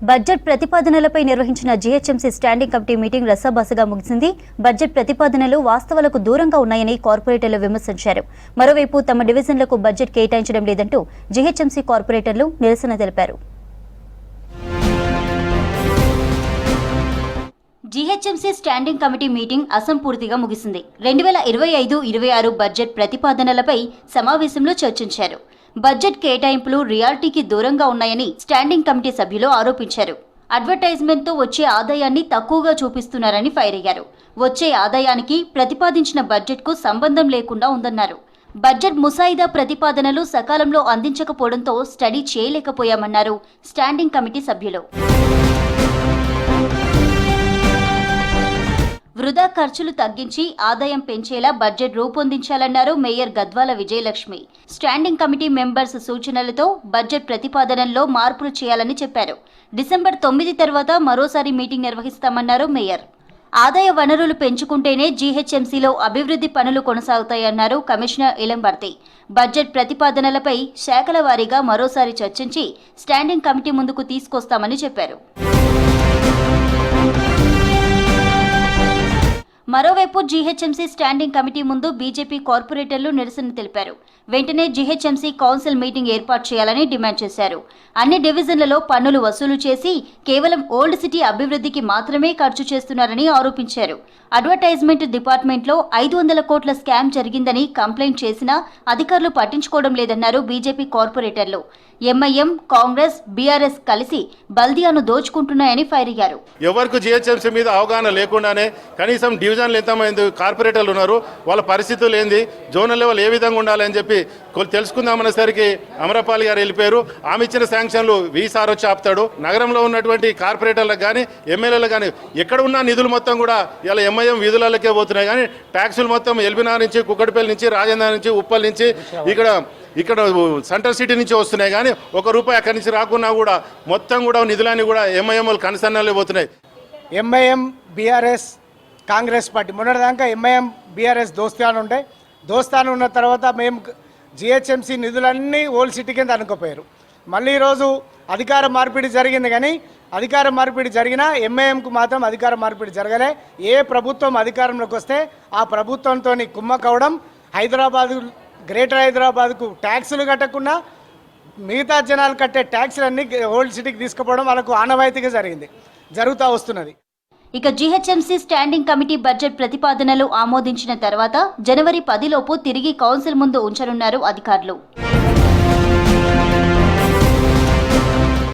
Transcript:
Budget ప్రతిపాదనలపై నిర్వహించిన GHMC standing committee meeting రసాబసగా ముగిసింది. Budget ప్రతిపాదనలు వాస్తవాలకు దూరంగా ఉన్నాయని కార్పొరేటర్లు విమర్శించారు. మరోవైపు తమ డివిజన్లకు బడ్జెట్ కేటాయించడం లేదంటూ జీహెచ్ఎంసీ కార్పొరేటర్లు నిరసన తెలిపారు. జీహెచ్ఎంసీ స్టాండింగ్ కమిటీ మీటింగ్ అసంపూర్తిగా ముగిసింది. 2025-26 బడ్జెట్ ప్రతిపాదనలపై సమావేశంలో చర్చించారు. బడ్జెట్ కేటాయింపులు రియాలిటీకి దూరంగా ఉన్నాయని స్టాండింగ్ కమిటీ సభ్యులు ఆరోపించారు. అడ్వర్టైజ్మెంట్తో వచ్చే ఆదాయాన్ని తక్కువగా చూపిస్తున్నారని ఫైర్ అయ్యారు. వచ్చే ఆదాయానికి ప్రతిపాదించిన బడ్జెట్కు సంబంధం లేకుండా ఉందన్నారు. బడ్జెట్ ముసాయిదా ప్రతిపాదనలు సకాలంలో అందించకపోవడంతో స్టడీ చేయలేకపోయామన్నారు స్టాండింగ్ కమిటీ సభ్యులు. వృధా ఖర్చులు తగ్గించి ఆదాయం పెంచేలా బడ్జెట్ రూపొందించాలన్నారు mayor Gadwal Vijayalakshmi. Standing committee members సూచనలతో బడ్జెట్ ప్రతిపాదనల్లో మార్పులు చేయాలని చెప్పారు. డిసెంబర్ 9 తర్వాత మరోసారి మీటింగ్ నిర్వహిస్తామన్నారు మేయర్. ఆదాయ వనరులు పెంచుకుంటేనే జీహెచ్ఎంసీలో అభివృద్ధి పనులు కొనసాగుతాయన్నారు కమిషనర్ ఇలంబర్తి. బడ్జెట్ ప్రతిపాదనలపై శాఖల వారీగా మరోసారి చర్చించి స్టాండింగ్ కమిటీ ముందుకు తీసుకొస్తామని చెప్పారు. మరోవైపు జీహెచ్ఎంసీ స్టాండింగ్ కమిటీ ముందు బీజేపీ కార్పొరేటర్లు నిరసన తెలిపారు. వెంటనే జీహెచ్ఎంసీ కౌన్సిల్ మీటింగ్ ఏర్పాటు చేయాలని డిమాండ్ చేశారు. అన్ని డివిజన్లలో పన్నులు వసూలు చేసి కేవలం ఓల్డ్ సిటీ అభివృద్ధికి మాత్రమే ఖర్చు చేస్తున్నారని ఆరోపించారు. అడ్వర్టైజ్మెంట్ డిపార్ట్మెంట్లో 500 కోట్ల స్కామ్ జరిగిందని కంప్లైంట్ చేసినా అధికారులు పట్టించుకోవడం లేదన్నారు బీజేపీ కార్పొరేటర్లు. ఎంఐఎం, కాంగ్రెస్, బీఆర్ఎస్ కలిసి బల్దియాను దోచుకుంటున్నాయని ఫైర్ అయ్యారు. ఎవరికి జీహెచ్ఎంసీ మీద అవగాహన లేకుండానే కనీసం డివిజన్లు ఎంతమంది కార్పొరేటర్లు ఉన్నారు, వాళ్ళ పరిస్థితులు ఏంది, జోనల్ లెవెల్ ఏ విధంగా ఉండాలని చెప్పి తెలుసుకుందామనేసరికి అమరపాల్ గారు వెళ్ళిపోయారు. ఆమె ఇచ్చిన శాంక్షన్లు వీసార్ వచ్చి ఆపుతాడు. నగరంలో ఉన్నటువంటి కార్పొరేటర్లకు కానీ ఎమ్మెల్యేలకు కానీ ఎక్కడ ఉన్న నిధులు మొత్తం కూడా ఇలా ఎంఐఎం వీధులకే పోతున్నాయి. కానీ ట్యాక్సులు మొత్తం ఎల్బినార్ నుంచి, కుక్కటిపల్లి నుంచి, రాజేంద్ర నుంచి, ఉప్పల్ నుంచి, ఇక్కడ సెంట్రల్ సిటీ నుంచి వస్తున్నాయి. కానీ ₹1 అక్కడి నుంచి రాకున్నా కూడా మొత్తం కూడా నిధులన్నీ కూడా ఎంఐఎం కన్సర్నలే పోతున్నాయి. ఎంఐఎం, బీఆర్ఎస్, కాంగ్రెస్ పార్టీ మొన్నటిదాకా ఎంఐఎం, బీఆర్ఎస్ దోస్తాను ఉంటే, దోస్తాను ఉన్న తర్వాత మేము జిహెచ్ఎంసీ నిధులన్నీ ఓల్డ్ సిటీ కింద అనుకోపోయారు. మళ్ళీ ఈరోజు అధికార మార్పిడి జరిగింది. కానీ అధికార మార్పిడి జరిగినా ఎంఐఎంకు మాత్రం అధికార మార్పిడి జరగలే. ఏ ప్రభుత్వం అధికారంలోకి వస్తే ఆ ప్రభుత్వంతో కుమ్మకవడం, గ్రేటర్ హైదరాబాద్కు ట్యాక్సులు కట్టకుండా మిగతా జనాలు కట్టే ట్యాక్సులన్నీ ఓల్డ్ సిటీకి తీసుకుపోవడం వాళ్ళకు ఆనవాయితీగా జరుగుతూ వస్తున్నది. ఇక జీహెచ్ఎంసీ స్టాండింగ్ కమిటీ బడ్జెట్ ప్రతిపాదనలు ఆమోదించిన తర్వాత జనవరి 10 లోపు తిరిగి కౌన్సిల్ ముందు ఉంచనున్నారు అధికారులు.